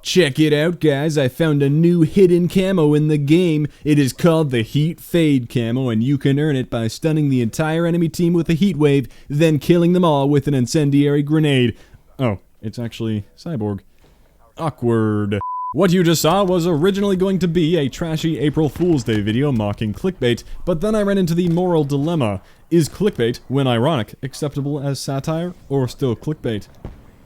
Check it out, guys, I found a new hidden camo in the game. It is called the Heat Fade camo, and you can earn it by stunning the entire enemy team with a heat wave, then killing them all with an incendiary grenade. Oh, it's actually Cyborg. Awkward. What you just saw was originally going to be a trashy April Fool's Day video mocking clickbait, but then I ran into the moral dilemma. Is clickbait, when ironic, acceptable as satire, or still clickbait?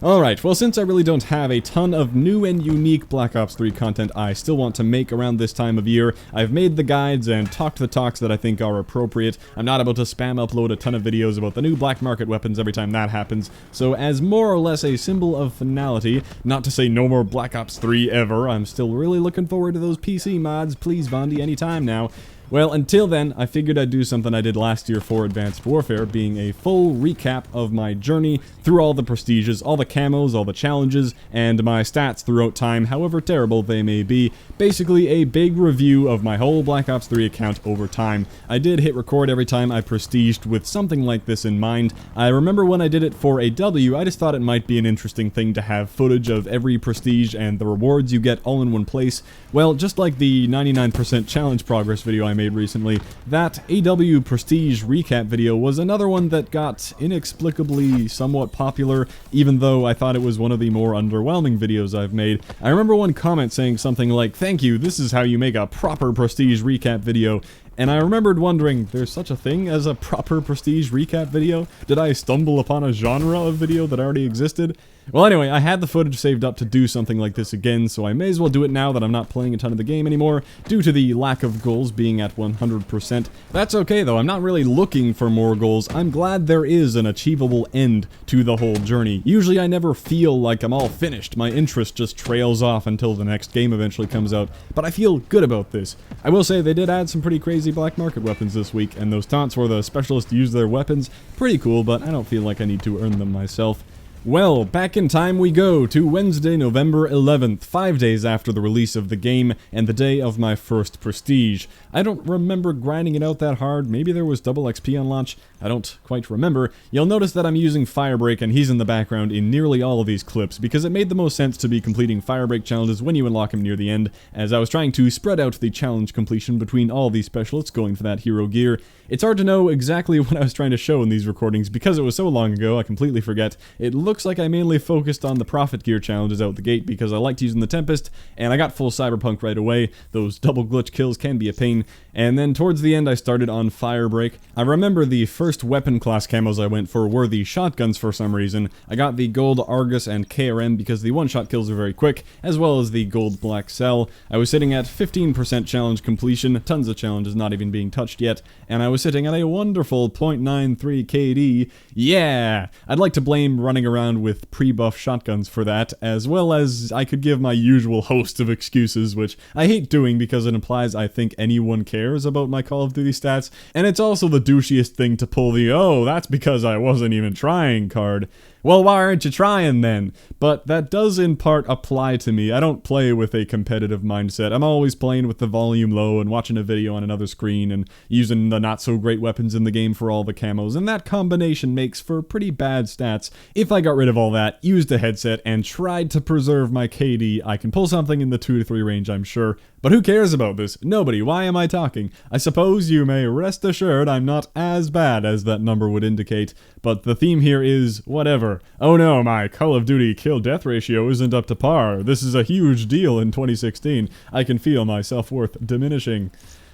Alright, well, since I really don't have a ton of new and unique Black Ops 3 content I still want to make around this time of year, I've made the guides and talked the talks that I think are appropriate. I'm not able to spam upload a ton of videos about the new black market weapons every time that happens, so as more or less a symbol of finality, not to say no more Black Ops 3 ever, I'm still really looking forward to those PC mods, please Vondi, anytime now. Well, until then, I figured I'd do something I did last year for Advanced Warfare, being a full recap of my journey through all the prestiges, all the camos, all the challenges, and my stats throughout time, however terrible they may be. Basically, a big review of my whole Black Ops 3 account over time. I did hit record every time I prestiged with something like this in mind. I remember when I did it for a W, I just thought it might be an interesting thing to have footage of every prestige and the rewards you get all in one place. Well, just like the 99% challenge progress video I made recently, that AW Prestige recap video was another one that got inexplicably somewhat popular, even though I thought it was one of the more underwhelming videos I've made. I remember one comment saying something like, "Thank you, this is how you make a proper Prestige recap video." And I remembered wondering, there's such a thing as a proper Prestige recap video? Did I stumble upon a genre of video that already existed? Well, anyway, I had the footage saved up to do something like this again, so I may as well do it now that I'm not playing a ton of the game anymore, due to the lack of goals being at 100%. That's okay though, I'm not really looking for more goals. I'm glad there is an achievable end to the whole journey. Usually I never feel like I'm all finished, my interest just trails off until the next game eventually comes out, but I feel good about this. I will say they did add some pretty crazy black market weapons this week, and those taunts where the specialists use their weapons, pretty cool, but I don't feel like I need to earn them myself. Well, back in time we go to Wednesday, November 11th, 5 days after the release of the game, and the day of my first Prestige. I don't remember grinding it out that hard, maybe there was double XP on launch, I don't quite remember. You'll notice that I'm using Firebreak and he's in the background in nearly all of these clips, because it made the most sense to be completing Firebreak challenges when you unlock him near the end, as I was trying to spread out the challenge completion between all these specialists going for that hero gear. It's hard to know exactly what I was trying to show in these recordings, because it was so long ago I completely forget. It looks like I mainly focused on the Prophet gear challenges out the gate because I liked using the Tempest, and I got full Cyberpunk right away. Those double glitch kills can be a pain. And then towards the end I started on Firebreak. I remember the first weapon class camos I went for were the shotguns for some reason. I got the gold Argus and KRM because the one-shot kills are very quick, as well as the gold Black Cell. I was sitting at 15% challenge completion, tons of challenges not even being touched yet, and I was sitting at a wonderful 0.93 KD. Yeah! I'd like to blame running around with pre-buff shotguns for that, as well as I could give my usual host of excuses, which I hate doing because it implies I think anyone cares about my Call of Duty stats, and it's also the douchiest thing to pull the "oh, that's because I wasn't even trying" card. Well, why aren't you trying then? But that does in part apply to me. I don't play with a competitive mindset. I'm always playing with the volume low and watching a video on another screen and using the not so great weapons in the game for all the camos, and that combination makes for pretty bad stats. If I got rid of all that, used a headset, and tried to preserve my KD, I can pull something in the 2 to 3 range, I'm sure. But who cares about this? Nobody. Why am I talking? I suppose you may rest assured I'm not as bad as that number would indicate, but the theme here is whatever. Oh no, my Call of Duty kill-death ratio isn't up to par. This is a huge deal in 2016. I can feel my self-worth diminishing.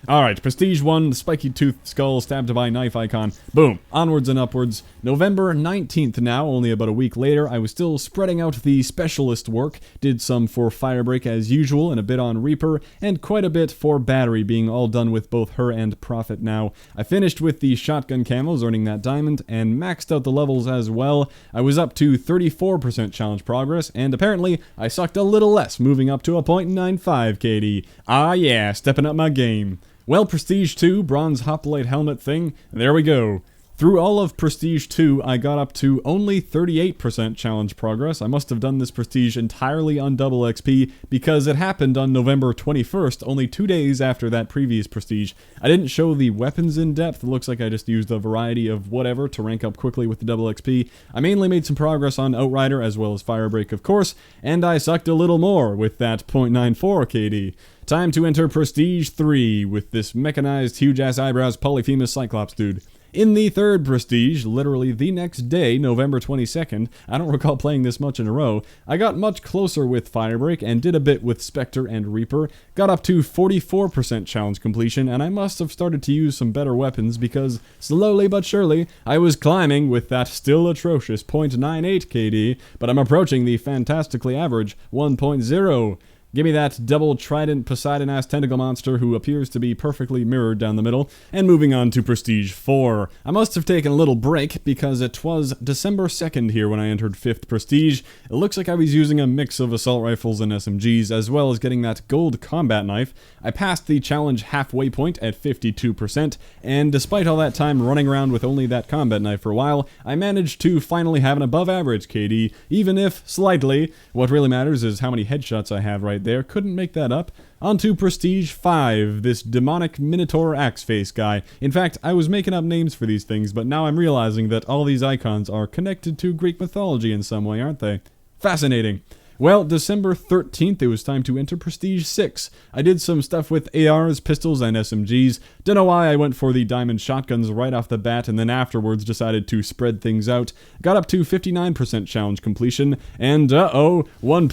Alright, Prestige 1, the spiky tooth skull stabbed by knife icon. Boom. Onwards and upwards. November 19th now, only about a week later. I was still spreading out the specialist work. Did some for Firebreak as usual, and a bit on Reaper, and quite a bit for Battery, being all done with both her and Prophet now. I finished with the shotgun camos, earning that diamond, and maxed out the levels as well. I was up to 34% challenge progress, and apparently I sucked a little less, moving up to a 0.95 KD. Ah yeah, stepping up my game. Well, Prestige 2, bronze hoplite helmet thing, there we go. Through all of Prestige 2, I got up to only 38% challenge progress. I must have done this Prestige entirely on double XP because it happened on November 21st, only 2 days after that previous Prestige. I didn't show the weapons in depth. It looks like I just used a variety of whatever to rank up quickly with the double XP. I mainly made some progress on Outrider as well as Firebreak, of course, and I sucked a little more with that .94 KD. Time to enter Prestige 3 with this mechanized, huge-ass eyebrows Polyphemus Cyclops dude. In the third Prestige, literally the next day, November 22nd, I don't recall playing this much in a row, I got much closer with Firebreak and did a bit with Spectre and Reaper, got up to 44% challenge completion, and I must have started to use some better weapons because, slowly but surely, I was climbing with that still atrocious .98 KD, but I'm approaching the fantastically average 1.0. Give me that double trident Poseidon-ass tentacle monster who appears to be perfectly mirrored down the middle, and moving on to Prestige 4. I must have taken a little break because it was December 2nd here when I entered 5th Prestige. It looks like I was using a mix of assault rifles and SMGs as well as getting that gold combat knife. I passed the challenge halfway point at 52%, and despite all that time running around with only that combat knife for a while, I managed to finally have an above average KD, even if slightly. What really matters is how many headshots I have right there. Couldn't make that up. On to Prestige 5, this demonic Minotaur axe face guy. In fact, I was making up names for these things, but now I'm realizing that all these icons are connected to Greek mythology in some way, aren't they? Fascinating. Well, December 13th, it was time to enter Prestige 6. I did some stuff with ARs, pistols, and SMGs. Don't know why I went for the diamond shotguns right off the bat, and then afterwards decided to spread things out. Got up to 59% challenge completion, and 1.01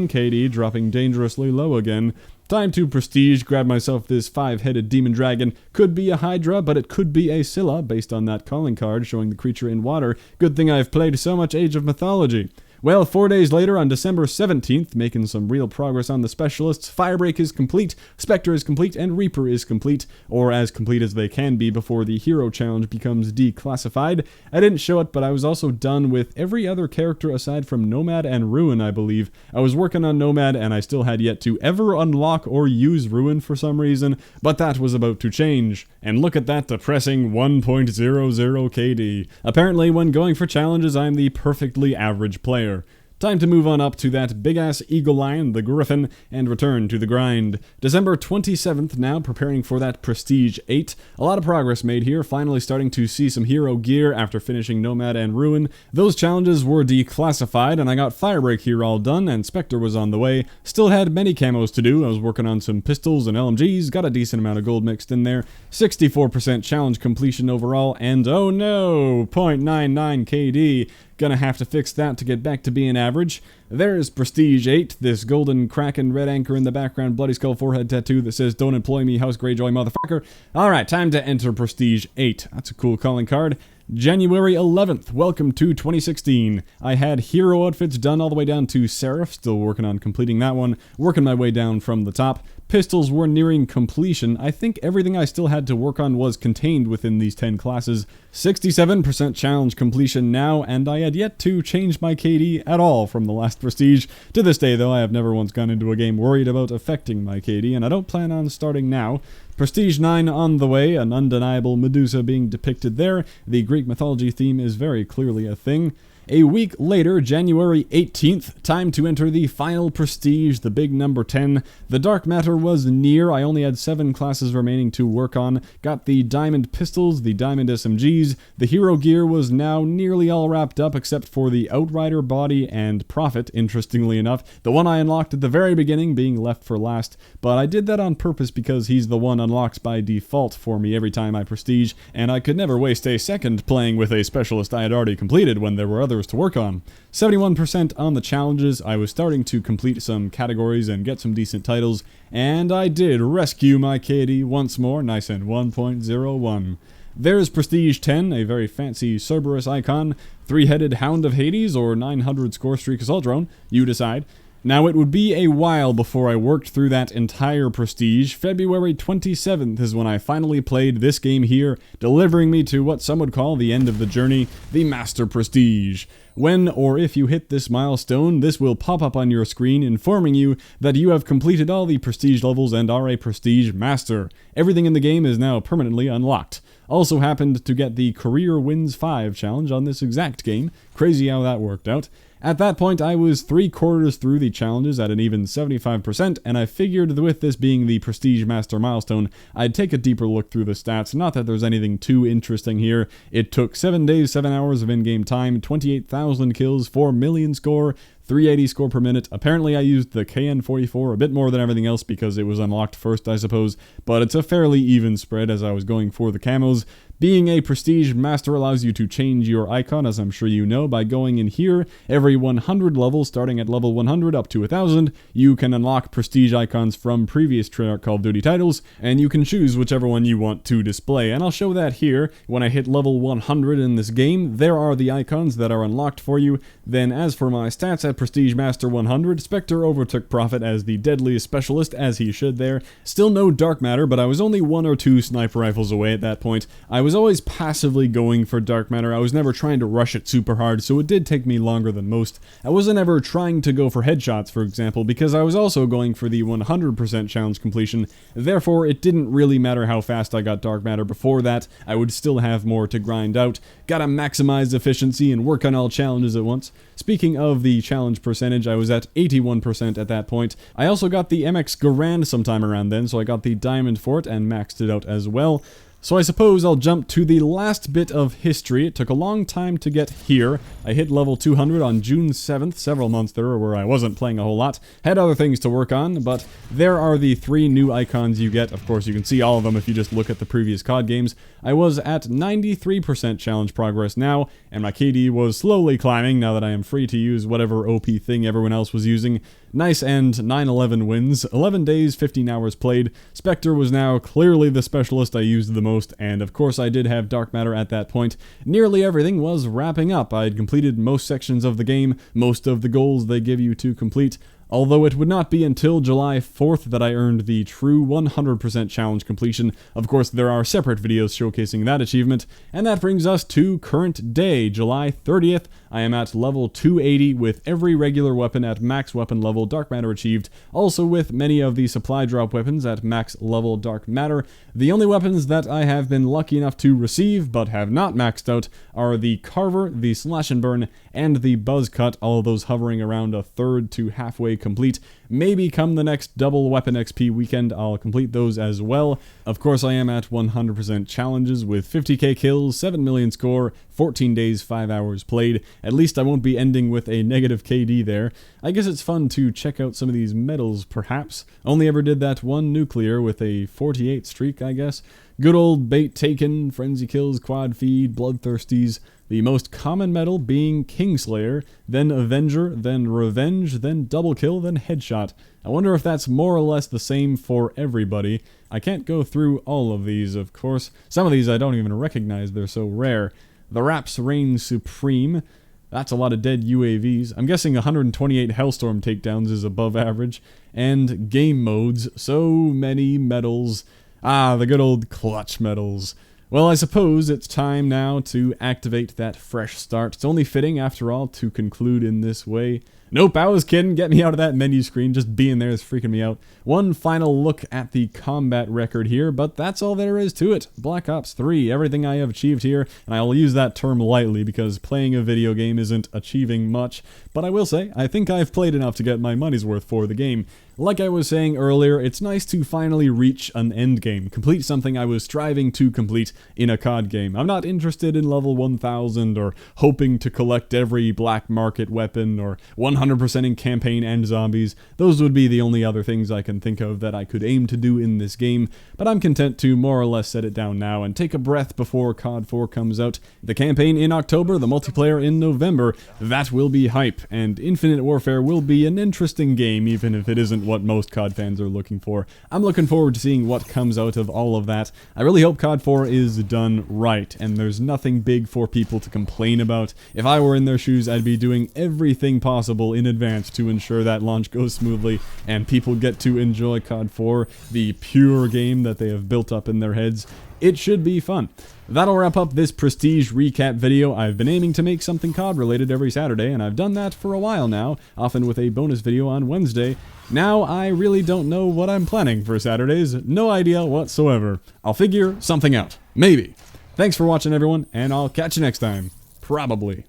KD, dropping dangerously low again. Time to Prestige, grab myself this 5-headed demon dragon. Could be a Hydra, but it could be a Scylla, based on that calling card showing the creature in water. Good thing I've played so much Age of Mythology. Well, 4 days later, on December 17th, making some real progress on the specialists, Firebreak is complete, Spectre is complete, and Reaper is complete, or as complete as they can be before the Hero Challenge becomes declassified. I didn't show it, but I was also done with every other character aside from Nomad and Ruin, I believe. I was working on Nomad, and I still had yet to ever unlock or use Ruin for some reason, but that was about to change. And look at that depressing 1.00 KD. Apparently, when going for challenges, I'm the perfectly average player. Time to move on up to that big-ass eagle lion, the Griffin, and return to the grind. December 27th now, preparing for that Prestige 8. A lot of progress made here, finally starting to see some hero gear after finishing Nomad and Ruin. Those challenges were declassified, and I got Firebreak here all done, and Spectre was on the way. Still had many camos to do. I was working on some pistols and LMGs, got a decent amount of gold mixed in there. 64% challenge completion overall, and oh no, 0.99 KD. Gonna have to fix that to get back to being average. There's Prestige 8, this golden kraken red anchor in the background, bloody skull forehead tattoo that says, "Don't employ me, House Greyjoy, motherfucker." Alright, time to enter Prestige 8. That's a cool calling card. January 11th, welcome to 2016. I had hero outfits done all the way down to Seraph, still working on completing that one, working my way down from the top. Pistols were nearing completion. I think everything I still had to work on was contained within these 10 classes. 67% challenge completion now, and I had yet to change my KD at all from the last Prestige. To this day, though, I have never once gone into a game worried about affecting my KD, and I don't plan on starting now. Prestige 9 on the way, an undeniable Medusa being depicted there. The Greek mythology theme is very clearly a thing. A week later, January 18th, time to enter the final Prestige, the big number 10. The Dark Matter was near. I only had 7 classes remaining to work on. Got the Diamond Pistols, the Diamond SMGs. The Hero Gear was now nearly all wrapped up except for the Outrider Body and Prophet, interestingly enough. The one I unlocked at the very beginning being left for last, but I did that on purpose because he's the one unlocked by default for me every time I Prestige, and I could never waste a second playing with a specialist I had already completed when there were others to work on. 71% on the challenges. I was starting to complete some categories and get some decent titles, and I did rescue my KD once more, nice and 1.01. There's Prestige 10, a very fancy Cerberus icon, 3-headed Hound of Hades or 900 score streak assault drone, you decide. Now, it would be a while before I worked through that entire Prestige. February 27th is when I finally played this game here, delivering me to what some would call the end of the journey, the Master Prestige. When or if you hit this milestone, this will pop up on your screen informing you that you have completed all the Prestige levels and are a Prestige Master. Everything in the game is now permanently unlocked. Also happened to get the Career Wins 5 challenge on this exact game. Crazy how that worked out. At that point, I was 3/4 through the challenges at an even 75%, and I figured with this being the Prestige Master milestone, I'd take a deeper look through the stats. Not that there's anything too interesting here. It took 7 days, 7 hours of in-game time, 28,000 kills, 4 million score, 380 score per minute. Apparently I used the KN44 a bit more than everything else because it was unlocked first, I suppose, but it's a fairly even spread as I was going for the camos. Being a Prestige Master allows you to change your icon, as I'm sure you know, by going in here. Every 100 levels, starting at level 100 up to 1,000, you can unlock Prestige icons from previous Treyarch Call of Duty titles, and you can choose whichever one you want to display. And I'll show that here. When I hit level 100 in this game, there are the icons that are unlocked for you. Then as for my stats at Prestige Master 100, Spectre overtook Prophet as the deadliest specialist, as he should there. Still no dark matter, but I was only 1 or 2 sniper rifles away at that point. I was always passively going for dark matter. I was never trying to rush it super hard, so it did take me longer than most. I wasn't ever trying to go for headshots, for example, because I was also going for the 100% challenge completion. Therefore, it didn't really matter how fast I got dark matter before that. I would still have more to grind out. Gotta maximize efficiency and work on all challenges at once. Speaking of the challenge percentage, I was at 81% at that point. I also got the MX Garand sometime around then, so I got the diamond for it and maxed it out as well. So I suppose I'll jump to the last bit of history. It took a long time to get here. I hit level 200 on June 7th, several months there where I wasn't playing a whole lot. Had other things to work on, but there are the 3 new icons you get. Of course, you can see all of them if you just look at the previous COD games. I was at 93% challenge progress now, and my KD was slowly climbing now that I am free to use whatever OP thing everyone else was using. Nice, and 9/11 wins, 11 days, 15 hours played. Spectre was now clearly the specialist I used the most, and of course I did have dark matter at that point. Nearly everything was wrapping up. I had completed most sections of the game, most of the goals they give you to complete. Although it would not be until July 4th that I earned the true 100% challenge completion. Of course, there are separate videos showcasing that achievement. And that brings us to current day, July 30th. I am at level 280 with every regular weapon at max weapon level dark matter achieved. Also with many of the supply drop weapons at max level dark matter. The only weapons that I have been lucky enough to receive but have not maxed out are the Carver, the Slash and Burn, and the Buzz Cut, all of those hovering around a third to halfway complete. Maybe come the next double weapon XP weekend, I'll complete those as well. Of course, I am at 100% challenges with 50k kills, 7 million score, 14 days, 5 hours played. At least I won't be ending with a negative KD there. I guess it's fun to check out some of these medals, perhaps. Only ever did that one nuclear with a 48 streak, I guess. Good old bait taken, frenzy kills, quad feed, bloodthirsties. The most common medal being Kingslayer, then Avenger, then Revenge, then Double Kill, then Headshot. I wonder if that's more or less the same for everybody. I can't go through all of these, of course. Some of these I don't even recognize, they're so rare. The Raps reign supreme. That's a lot of dead UAVs. I'm guessing 128 Hellstorm takedowns is above average. And game modes, so many medals. Ah, the good old clutch medals. Well, I suppose it's time now to activate that fresh start. It's only fitting, after all, to conclude in this way. Nope, I was kidding. Get me out of that menu screen. Just being there is freaking me out. One final look at the combat record here, but that's all there is to it. Black Ops 3, everything I have achieved here, and I'll use that term lightly because playing a video game isn't achieving much, but I will say, I think I've played enough to get my money's worth for the game. Like I was saying earlier, it's nice to finally reach an end game, complete something I was striving to complete in a COD game. I'm not interested in level 1000 or hoping to collect every black market weapon or 100% in campaign and zombies. Those would be the only other things I can think of that I could aim to do in this game, but I'm content to more or less set it down now and take a breath before COD 4 comes out. The campaign in October, the multiplayer in November, that will be hype, and Infinite Warfare will be an interesting game even if it isn't what most COD fans are looking for. I'm looking forward to seeing what comes out of all of that. I really hope COD 4 is done right, and there's nothing big for people to complain about. If I were in their shoes, I'd be doing everything possible in advance to ensure that launch goes smoothly and people get to enjoy COD 4, the pure game that they have built up in their heads. It should be fun. That'll wrap up this Prestige recap video. I've been aiming to make something COD related every Saturday, and I've done that for a while now, often with a bonus video on Wednesday. Now I really don't know what I'm planning for Saturdays, no idea whatsoever. I'll figure something out. Maybe. Thanks for watching, everyone, and I'll catch you next time. Probably.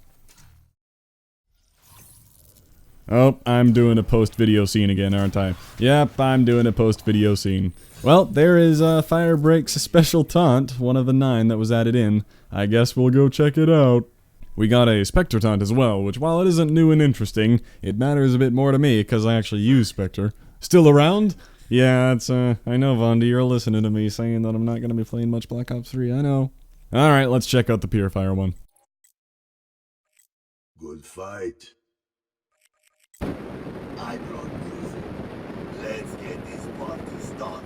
Oh, I'm doing a post-video scene again, aren't I? Yep, I'm doing a post-video scene. Well, there is Firebreak's special taunt, one of the 9 that was added in. I guess we'll go check it out. We got a Spectre taunt as well, which while it isn't new and interesting, it matters a bit more to me because I actually use Spectre. Still around? Yeah, it's, I know, Vondi, you're listening to me saying that I'm not going to be playing much Black Ops 3, I know. Alright, let's check out the Purifier one. Good fight. I brought music. Let's get this party started.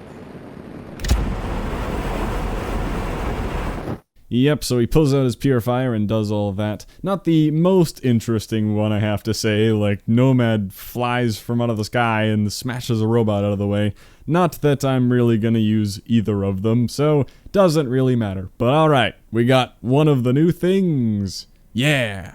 Yep, so he pulls out his Purifier and does all that. Not the most interesting one, I have to say, like Nomad flies from out of the sky and smashes a robot out of the way. Not that I'm really gonna use either of them, so doesn't really matter. But alright, we got one of the new things. Yeah!